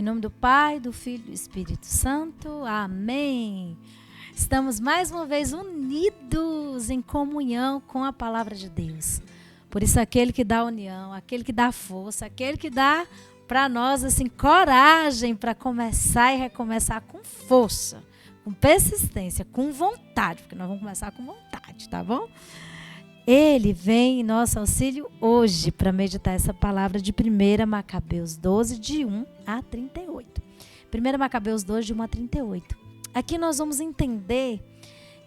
nome do Pai, do Filho e do Espírito Santo. Amém. Estamos mais uma vez unidos em comunhão com a palavra de Deus. Por isso, aquele que dá união, aquele que dá força, aquele que dá para nós assim, coragem para começar e recomeçar com força, com persistência, com vontade, porque nós vamos começar com vontade, tá bom? Ele vem em nosso auxílio hoje para meditar essa palavra de 1 Macabeus 12, de 1 a 38. 1 Macabeus 12, de 1 a 38. Aqui nós vamos entender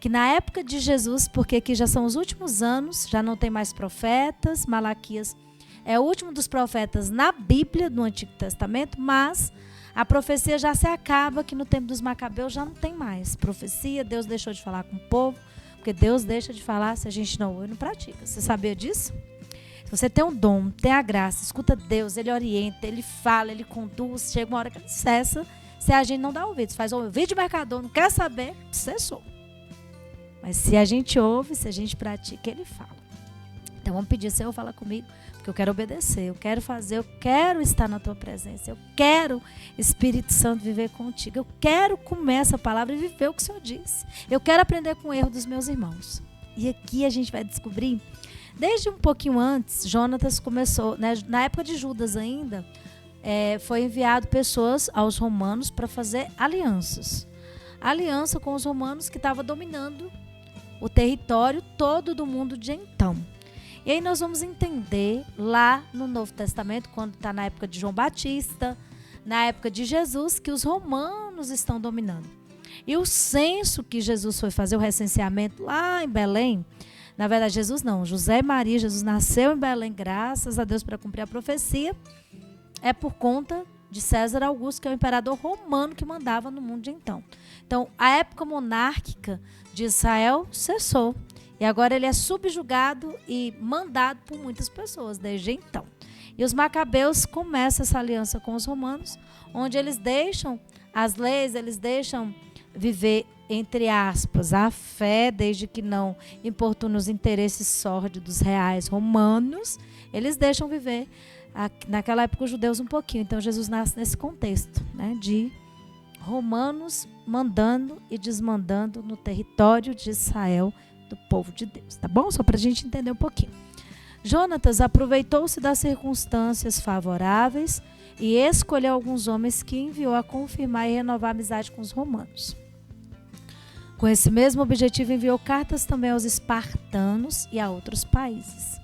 que na época de Jesus, porque aqui já são os últimos anos, já não tem mais profetas, Malaquias é o último dos profetas na Bíblia, no Antigo Testamento, mas a profecia já se acaba, que no tempo dos Macabeus já não tem mais profecia, Deus deixou de falar com o povo, porque Deus deixa de falar se a gente não ouve e não pratica. Você sabia disso? Se você tem um dom, tem a graça, escuta Deus, Ele orienta, Ele fala, Ele conduz, chega uma hora que Ele cessa, se a gente não dá ouvido, faz ouvido de mercador, não quer saber, cessou. Mas se a gente ouve, se a gente pratica, Ele fala. Então vamos pedir, Senhor, fala comigo, porque eu quero obedecer, eu quero fazer, eu quero estar na Tua presença, eu quero, Espírito Santo, viver contigo, eu quero comer essa palavra e viver o que o Senhor disse. Eu quero aprender com o erro dos meus irmãos. E aqui a gente vai descobrir, desde um pouquinho antes, Jonatas começou, né, na época de Judas ainda, foi enviado pessoas aos romanos para fazer alianças. Aliança com os romanos que estavam dominando o território todo do mundo de então. E aí nós vamos entender lá no Novo Testamento, quando está na época de João Batista, na época de Jesus, que os romanos estão dominando. E o censo que Jesus foi fazer, o recenseamento lá em Belém, na verdade Jesus não, José e Maria, Jesus nasceu em Belém, graças a Deus para cumprir a profecia, é por conta de César Augusto, que é o imperador romano que mandava no mundo de então. Então, a época monárquica de Israel cessou. E agora ele é subjugado e mandado por muitas pessoas desde então. E os macabeus começam essa aliança com os romanos, onde eles deixam as leis, eles deixam viver, entre aspas, a fé, desde que não importune os interesses sórdidos reais romanos, eles deixam viver, naquela época, os judeus um pouquinho. Então Jesus nasce nesse contexto, né, de romanos mandando e desmandando no território de Israel, do povo de Deus, tá bom? Só para a gente entender um pouquinho. Jonatas aproveitou-se das circunstâncias favoráveis e escolheu alguns homens que enviou a confirmar e renovar a amizade com os romanos. Com esse mesmo objetivo, enviou cartas também aos espartanos e a outros países.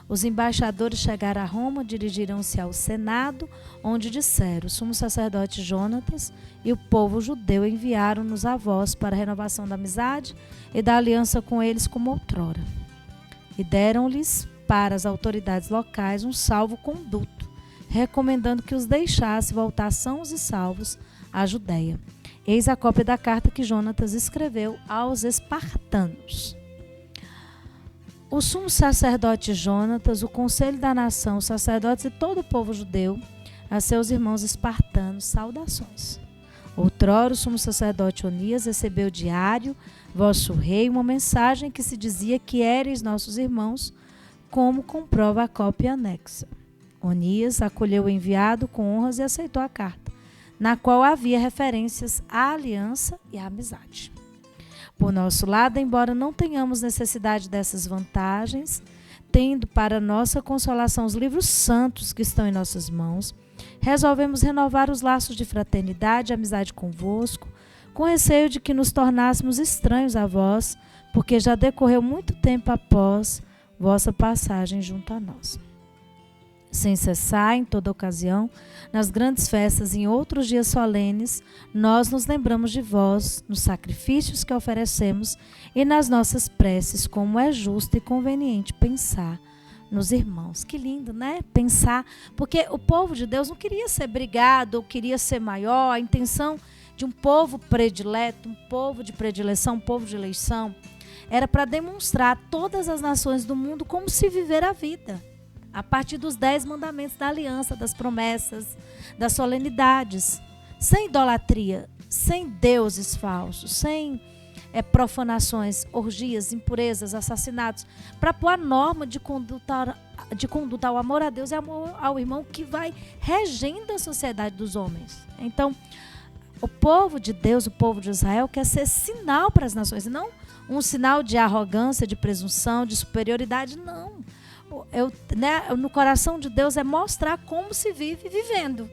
Os embaixadores chegaram a Roma, dirigiram-se ao Senado, onde disseram: o sumo sacerdote Jonatas e o povo judeu enviaram-nos a vós para a renovação da amizade e da aliança com eles como outrora. E deram-lhes para as autoridades locais um salvo-conduto, recomendando que os deixasse voltar sãos e salvos à Judéia. Eis a cópia da carta que Jonatas escreveu aos espartanos. O sumo sacerdote Jonatas, o conselho da nação, os sacerdotes e todo o povo judeu, a seus irmãos espartanos, saudações. Outrora o sumo sacerdote Onias recebeu diário, vosso rei, uma mensagem que se dizia que éreis nossos irmãos, como comprova a cópia anexa. Onias acolheu o enviado com honras e aceitou a carta, na qual havia referências à aliança e à amizade. Por nosso lado, embora não tenhamos necessidade dessas vantagens, tendo para nossa consolação os livros santos que estão em nossas mãos, resolvemos renovar os laços de fraternidade e amizade convosco, com receio de que nos tornássemos estranhos a vós, porque já decorreu muito tempo após vossa passagem junto a nós. Sem cessar, em toda ocasião, nas grandes festas e em outros dias solenes, nós nos lembramos de vós, nos sacrifícios que oferecemos e nas nossas preces, como é justo e conveniente pensar nos irmãos. Que lindo, né? Pensar, porque o povo de Deus não queria ser brigado, ou queria ser maior. A intenção de um povo predileto, um povo de predileção, um povo de eleição, era para demonstrar a todas as nações do mundo como se viver a vida. A partir dos 10 mandamentos da aliança, das promessas, das solenidades, sem idolatria, sem deuses falsos, sem profanações, orgias, impurezas, assassinatos, para pôr a norma de conduta ao amor a Deus e amor ao irmão que vai regendo a sociedade dos homens. Então, o povo de Deus, o povo de Israel, quer ser sinal para as nações, e não um sinal de arrogância, de presunção, de superioridade, não. No coração de Deus é mostrar como se vive vivendo.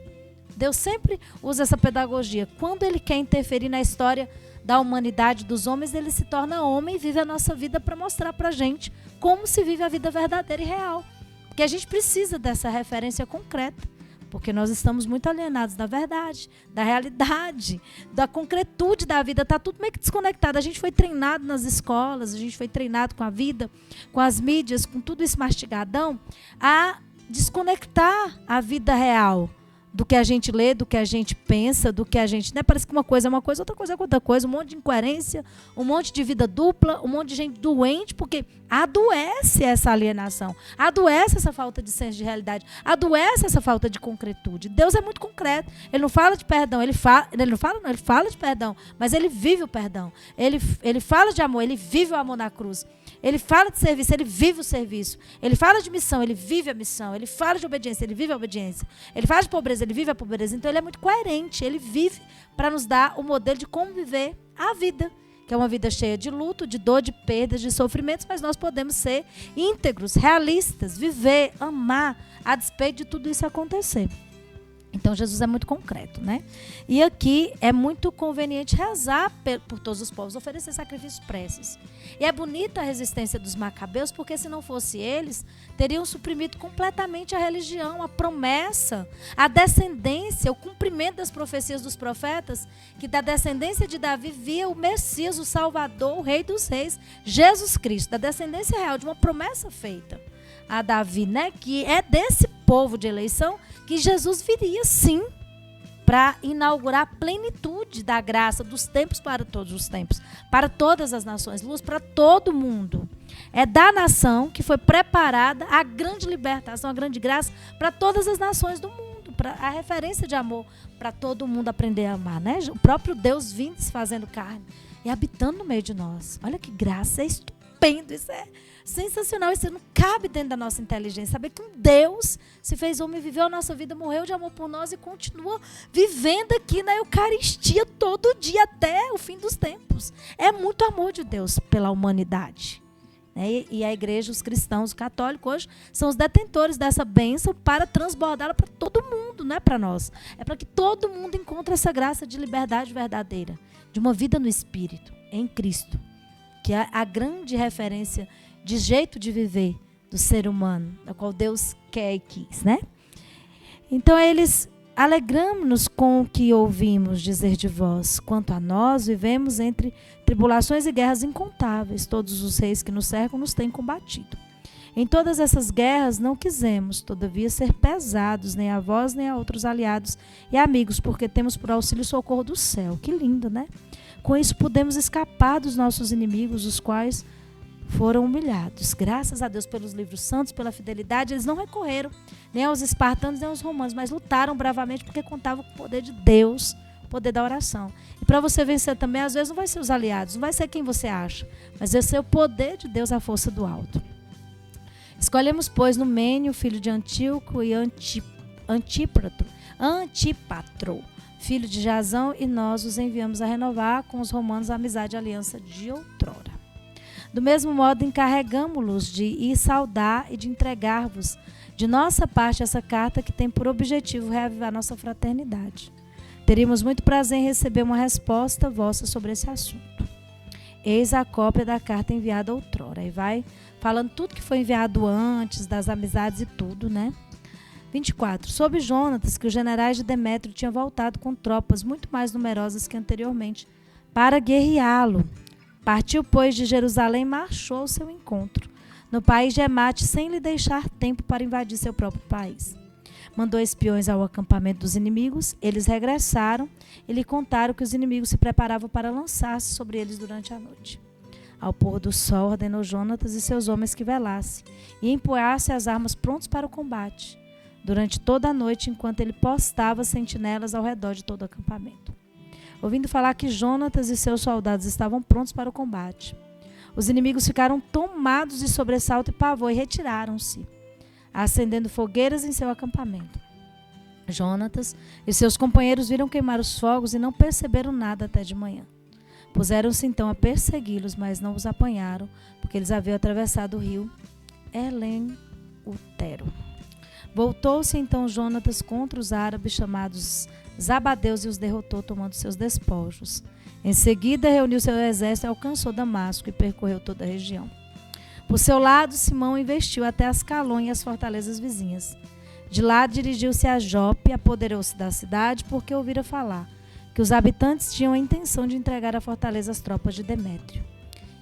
Deus sempre usa essa pedagogia. Quando Ele quer interferir na história da humanidade, dos homens, Ele se torna homem e vive a nossa vida para mostrar para a gente como se vive a vida verdadeira e real. Porque a gente precisa dessa referência concreta. Porque nós estamos muito alienados da verdade, da realidade, da concretude da vida. Está tudo meio que desconectado. A gente foi treinado nas escolas, a gente foi treinado com a vida, com as mídias, com tudo isso mastigadão, a desconectar a vida real do que a gente lê, do que a gente pensa, do que a gente... Né? Parece que uma coisa é uma coisa, outra coisa é outra coisa. Um monte de incoerência, um monte de vida dupla, um monte de gente doente, porque adoece essa alienação, adoece essa falta de senso de realidade, adoece essa falta de concretude. Deus é muito concreto. Ele não fala de perdão, ele fala de perdão, mas ele vive o perdão. Ele fala de amor, ele vive o amor na cruz. Ele fala de serviço, ele vive o serviço. Ele fala de missão, ele vive a missão. Ele fala de obediência, ele vive a obediência. Ele fala de pobreza, ele vive a pobreza. Então ele é muito coerente, ele vive para nos dar o modelo de como viver a vida, que é uma vida cheia de luto, de dor, de perdas, de sofrimentos, mas nós podemos ser íntegros, realistas, viver, amar, a despeito de tudo isso acontecer. Então Jesus é muito concreto, né? E aqui é muito conveniente rezar por todos os povos, oferecer sacrifícios preces. E é bonita a resistência dos macabeus, porque se não fosse eles, teriam suprimido completamente a religião, a promessa, a descendência, o cumprimento das profecias dos profetas, que da descendência de Davi via o Messias, o Salvador, o Rei dos Reis, Jesus Cristo, da descendência real, de uma promessa feita a Davi, né? Que é desse povo de eleição que Jesus viria, sim, para inaugurar a plenitude da graça dos tempos para todos os tempos, para todas as nações, luz para todo mundo. É da nação que foi preparada a grande libertação, a grande graça para todas as nações do mundo, para a referência de amor para todo mundo aprender a amar, né? O próprio Deus vindo se fazendo carne e habitando no meio de nós. Olha que graça, é estupendo, isso é sensacional, isso não cabe dentro da nossa inteligência. Saber que um Deus se fez homem, viveu a nossa vida, morreu de amor por nós e continua vivendo aqui na Eucaristia todo dia até o fim dos tempos. É muito amor de Deus pela humanidade. E a igreja, os cristãos, os católicos hoje são os detentores dessa bênção para transbordá-la para todo mundo, não é para nós. É para que todo mundo encontre essa graça de liberdade verdadeira, de uma vida no Espírito, em Cristo, que é a grande referência de jeito de viver do ser humano, da qual Deus quer e quis, né? Então eles alegramos-nos com o que ouvimos dizer de vós. Quanto a nós, vivemos entre tribulações e guerras incontáveis. Todos os reis que nos cercam nos têm combatido. Em todas essas guerras não quisemos, todavia, ser pesados, nem a vós, nem a outros aliados e amigos, porque temos por auxílio o socorro do céu. Que lindo, né? Com isso podemos escapar dos nossos inimigos, os quais foram humilhados. Graças a Deus pelos livros santos, pela fidelidade, eles não recorreram nem aos espartanos nem aos romanos, mas lutaram bravamente porque contavam com o poder de Deus, o poder da oração. E para você vencer também, às vezes não vai ser os aliados, não vai ser quem você acha, mas vai ser o poder de Deus, a força do alto. Escolhemos, pois, Numênio, filho de Antíoco, e Antipatro, filho de Jasão, e nós os enviamos a renovar com os romanos a amizade e aliança de outrora. Do mesmo modo, encarregamo-los de ir saudar e de entregar-vos de nossa parte essa carta que tem por objetivo reavivar nossa fraternidade. Teríamos muito prazer em receber uma resposta vossa sobre esse assunto. Eis a cópia da carta enviada outrora. E vai falando tudo que foi enviado antes, das amizades e tudo, né? 24. Soube Jonatas que os generais de Demétrio tinham voltado com tropas muito mais numerosas que anteriormente para guerreá-lo. Partiu, pois, de Jerusalém e marchou ao seu encontro, no país de Emate, sem lhe deixar tempo para invadir seu próprio país. Mandou espiões ao acampamento dos inimigos, eles regressaram e lhe contaram que os inimigos se preparavam para lançar-se sobre eles durante a noite. Ao pôr do sol, ordenou Jonatas e seus homens que velassem e empunhassem as armas prontos para o combate, durante toda a noite, enquanto ele postava sentinelas ao redor de todo o acampamento. ouvindo falar que Jonatas e seus soldados estavam prontos para o combate. Os inimigos ficaram tomados de sobressalto e pavor e retiraram-se, acendendo fogueiras em seu acampamento. Jonatas e seus companheiros viram queimar os fogos e não perceberam nada até de manhã. Puseram-se então a persegui-los, mas não os apanharam, porque eles haviam atravessado o rio Elem-Utero. Voltou-se então Jonatas contra os árabes chamados Zabadeus e os derrotou, tomando seus despojos. Em seguida reuniu seu exército e alcançou Damasco e percorreu toda a região. Por seu lado, Simão investiu até Ascalon e as fortalezas vizinhas. De lá dirigiu-se a Jope, apoderou-se da cidade, porque ouvira falar que os habitantes tinham a intenção de entregar a fortaleza às tropas de Demétrio.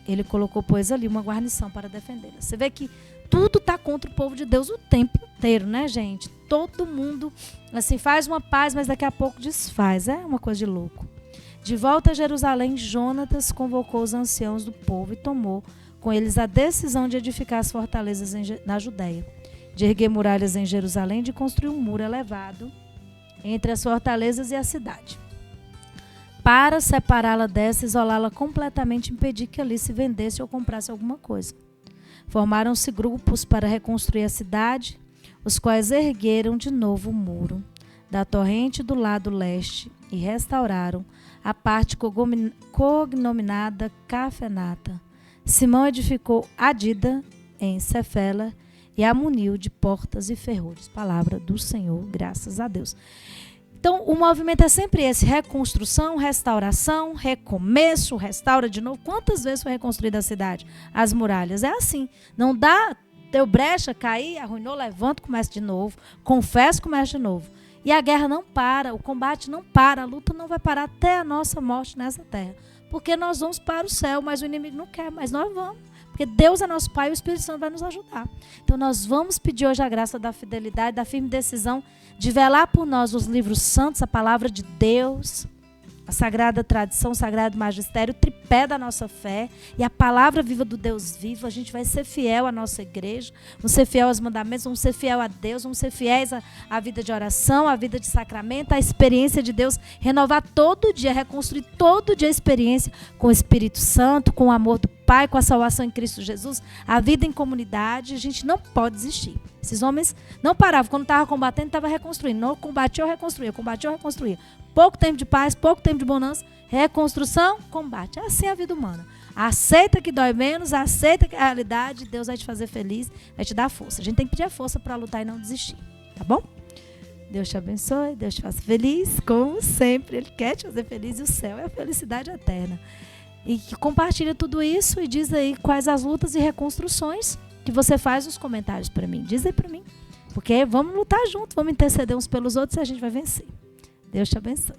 Ele colocou, pois, ali uma guarnição para defendê-la. Você vê que tudo está contra o povo de Deus o tempo inteiro, né, gente? Todo mundo, assim, faz uma paz, mas daqui a pouco desfaz. É uma coisa de louco. De volta a Jerusalém, Jonatas convocou os anciãos do povo e tomou com eles a decisão de edificar as fortalezas na Judéia, de erguer muralhas em Jerusalém, de construir um muro elevado entre as fortalezas e a cidade, para separá-la dessa, isolá-la completamente, impedir que ali se vendesse ou comprasse alguma coisa. Formaram-se grupos para reconstruir a cidade, os quais ergueram de novo o muro da torrente do lado leste e restauraram a parte cognominada Cafenata. Simão edificou Adida em Cefela e a muniu de portas e ferrolhos. Palavra do Senhor, graças a Deus. Então, o movimento é sempre esse: reconstrução, restauração, recomeço, restaura de novo. Quantas vezes foi reconstruída a cidade? As muralhas. É assim. Não dá, deu brecha, cair, arruinou, levanta, começa de novo. Confessa, começa de novo. E a guerra não para, o combate não para, a luta não vai parar até a nossa morte nessa terra. Porque nós vamos para o céu, mas o inimigo não quer, mas nós vamos. Porque Deus é nosso Pai e o Espírito Santo vai nos ajudar. Então nós vamos pedir hoje a graça da fidelidade, da firme decisão de velar por nós os livros santos, a palavra de Deus, a sagrada tradição, o sagrado magistério, o tripé da nossa fé e a palavra viva do Deus vivo. A gente vai ser fiel à nossa igreja, vamos ser fiel aos mandamentos, vamos ser fiel a Deus, vamos ser fiéis à vida de oração, à vida de sacramento, à experiência de Deus, renovar todo dia, reconstruir todo dia a experiência com o Espírito Santo, com o amor do Pai, com a salvação em Cristo Jesus, a vida em comunidade. A gente não pode desistir. Esses homens não paravam. Quando estava combatendo, estava reconstruindo. Não combatia ou reconstruía, combatia ou reconstruía. Pouco tempo de paz, pouco tempo de bonança, reconstrução, combate. É assim a vida humana. Aceita que dói menos, aceita que é a realidade, Deus vai te fazer feliz, vai te dar força. A gente tem que pedir a força para lutar e não desistir. Tá bom? Deus te abençoe, Deus te faça feliz, como sempre. Ele quer te fazer feliz e o céu é a felicidade eterna. E que compartilha tudo isso e diz aí quais as lutas e reconstruções que você faz nos comentários para mim. Diz aí para mim. Porque vamos lutar juntos, vamos interceder uns pelos outros e a gente vai vencer. Deus te abençoe.